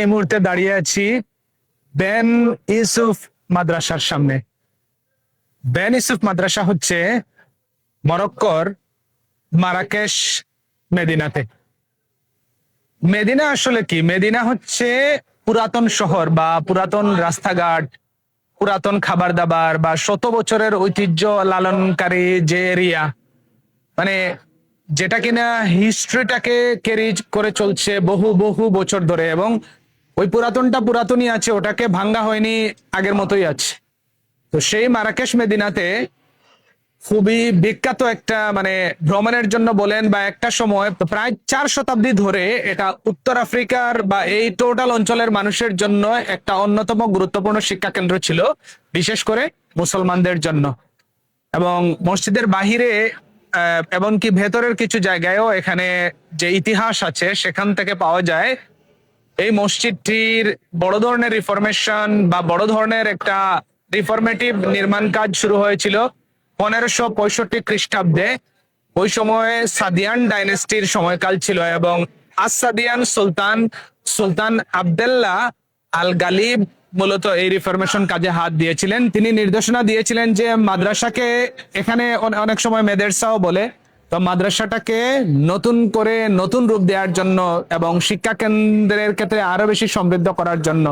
এই মুহূর্তে দাঁড়িয়ে আছি বেন ইউসুফ মাদ্রাসার সামনে। বেন ইউসুফ মাদ্রাসা হচ্ছে মরক্কোর মারাকেশ মেদিনাতে। মেদিনা আসলে কি? মেদিনা হচ্ছে পুরাতন শহর বা পুরাতন রাস্তাঘাট, পুরাতন খাবার দাবার বা শত বছরের ঐতিহ্য লালনকারী যে এরিয়া, মানে যেটা কিনা হিস্ট্রিটাকে ক্যারি করে চলছে বহু বহু বছর ধরে, এবং ওই পুরাতনটা পুরাতনই আছে, ওটাকে ভাঙ্গা হয়নি, আগের মতোই আছে। তো সেই মারাকেশ মেদিনাতে খুবই বিখ্যাত একটা মানে ভ্রমণের জন্য বলেন বা একটা সময় প্রায় 4 শতাব্দী ধরে এটা উত্তর আফ্রিকার বা এই টোটাল অঞ্চলের মানুষের জন্য একটা অন্যতম গুরুত্বপূর্ণ শিক্ষা কেন্দ্র ছিল, বিশেষ করে মুসলমানদের জন্য। এবং মসজিদের বাহিরে এমনকি ভেতরের কিছু জায়গায়ও এখানে যে ইতিহাস আছে সেখান থেকে পাওয়া যায়। এই মসজিদটির বড় ধরনের রিফরমেশন বা বড় ধরনের একটা রিফরমেটিভ নির্মাণ কাজ শুরু হয়েছিল 1565 খ্রিস্টাব্দে। ওই সময়ে সাদিয়ান ডাইনেস্টির সময়কাল ছিল, এবং আসাদিয়ান সুলতান সুলতান আবদুল্লাহ আল গালিব মূলত এই রিফরমেশন কাজে হাত দিয়েছিলেন। তিনি নির্দেশনা দিয়েছিলেন যে মাদ্রাসাকে, এখানে অনেক সময় মেদেরসাও বলে, তো মাদ্রাসাটাকে নতুন করে নতুন রূপ দেওয়ার জন্য এবং শিক্ষা কেন্দ্রের ক্ষেত্রে আরো বেশি সমৃদ্ধ করার জন্য।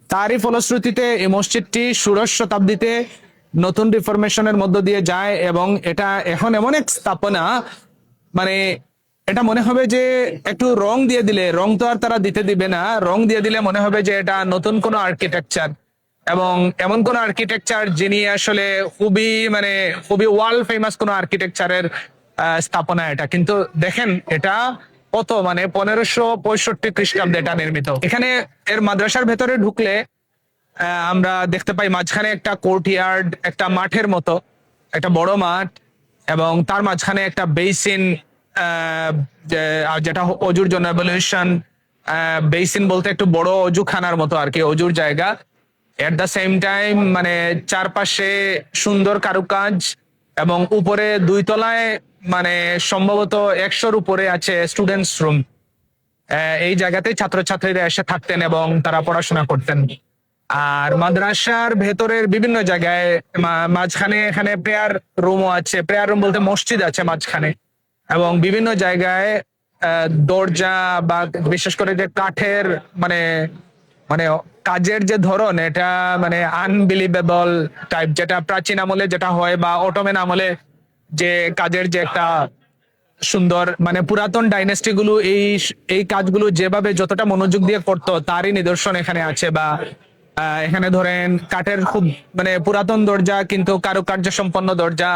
তারই ফলশ্রুতিতে এই মসজিদটি ষোড়শ শতাব্দীতে নতুন রিফরমেশনের মধ্য দিয়ে যায়, এবং এটা এখন এমন এক স্থাপনা, মানে এটা মনে হবে যে একটু রং দিয়ে দিলে, রং তো আর তারা দিতে দিবে না, রং দিয়ে দিলে মনে হবে যে এটা নতুন কোনো আর্কিটেকচার, এবং এমন কোন আর্কিটেকচার যিনি আসলে খুবই মানে খুবই ওয়ার্ল্ড ফেমাস কোন আর্কিটেকচারের স্থাপনা এটা। কিন্তু দেখেন এটা কত মানে 1565 খ্রিস্টাব্দে এটা নির্মিত। এখানে এর মাদ্রাসার ভেতরে ঢুকলে আমরা দেখতে পাই মাঝখানে একটা কোর্টইয়ার্ড, একটা মাঠের মতো একটা বড় মাঠ, এবং তার মাঝখানে একটা বেসিন, যেটা অজুর জন্য এভলিউশন বেসিন বলতে একটু বড় অজুখানার মতো আর কি, অজুর জায়গা। এট দ্য সেম টাইম মানে চারপাশে সুন্দর কারুকাজ, এবং উপরে 2 তলায় মানে সম্ভবত 100-র উপরে আছে স্টুডেন্টস রুম। এই জায়গাতে ছাত্রছাত্রীরা এসে থাকতেন এবং তারা পড়াশোনা করতেন। আর মাদ্রাসার ভেতরের বিভিন্ন জায়গায় মাঝখানে এখানে প্রেয়ার রুমও আছে, প্রেয়ার রুম বলতে মসজিদ আছে মাঝখানে, এবং বিভিন্ন জায়গায় দরজা বা বিশেষ করে যে কাঠের মানে মানে কাজের যে ধরন, এটা মানে আনবিলিভেবল টাইপ, যেটা প্রাচীন আমলে যেটা হয় বা অটোমেন আমলে যে কাজের যে একটা সুন্দর, মানে পুরাতন ডাইনেস্টি গুলো এই এই কাজগুলো যেভাবে যতটা মনোযোগ দিয়ে করতো তারই নিদর্শন এখানে আছে। বা এখানে ধরেন কাঠের খুব মানে পুরাতন দরজা কিন্তু কারুকার্য সম্পন্ন দরজা।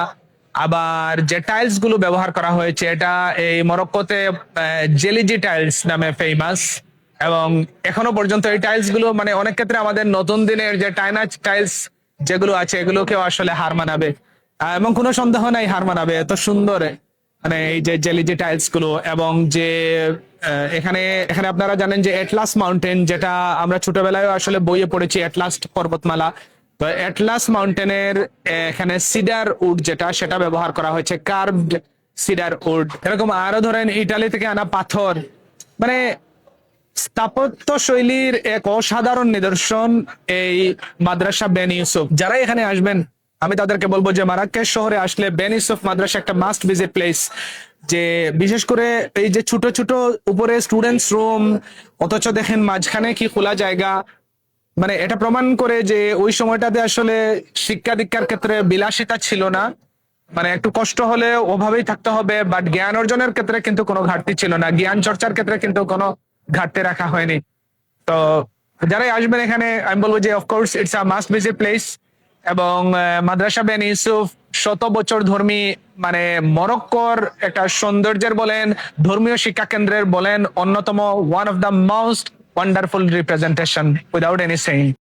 আবার যে টাইলস গুলো ব্যবহার করা হয়েছে এটা এই মরক্কোতে জেলিজি টাইলস নামে ফেমাস, এবং এখনো পর্যন্ত এই টাইলস গুলো মানে অনেক ক্ষেত্রে আমাদের নতুন দিনের যে টাইনাচ টাইলস যেগুলো আছে এগুলোকেও আসলে হার মানাবে, এবং কোনো সন্দেহ নাই হার মানাবে, এত সুন্দর মানে এই যে জেলিজি টাইলস গুলো। এবং যে এখানে এখানে আপনারা জানেন যে এটলাস মাউন্টেন, যেটা আমরা ছোটবেলায় আসলে বইয়ে পড়েছি, এটলাস পর্বতমালা। তো এটলাস মাউন্টেনের এখানে সিডার উড যেটা, সেটা ব্যবহার করা হয়েছে, কার্ভড সিডার উড। এরকম আরো ধরেন ইটালি থেকে আনা পাথর, মানে স্থাপত্য শৈলীর এক অসাধারণ নিদর্শন এই মাদ্রাসা বেন ইউসুফ। যারা এখানে আসবেন আমি তাদেরকে বলবো যে মারাকেশ শহরে আসলে বেন ইউসুফ মাদ্রাসা একটা মাস্ট ভিজিট প্লেস। যে বিশেষ করে এই যে ছোট ছোট উপরে স্টুডেন্টস রুম, অথচ দেখেন মাঝখানে কি খোলা জায়গা, মানে এটা প্রমাণ করে যে ওই সময়টাতে আসলে শিক্ষা দীক্ষার ক্ষেত্রে বিলাসিতা ছিল না, মানে একটু কষ্ট হলে ওভাবেই থাকতে হবে, বাট জ্ঞান অর্জনের ক্ষেত্রে কিন্তু কোনো ঘাটতি ছিল না, জ্ঞান চর্চার ক্ষেত্রে কিন্তু কোনো ঘাটতি রাখা হয়নি। তো যারাই আসবেন এখানে আমি বলবো যে of course it's a must visit place. এবং মাদ্রাসা বেন ইউসুফ শত বছর ধর্মী মানে মরক্কোর একটা সৌন্দর্যের বলেন, ধর্মীয় শিক্ষা কেন্দ্রের বলেন অন্যতম one of the most wonderful representation without any saying.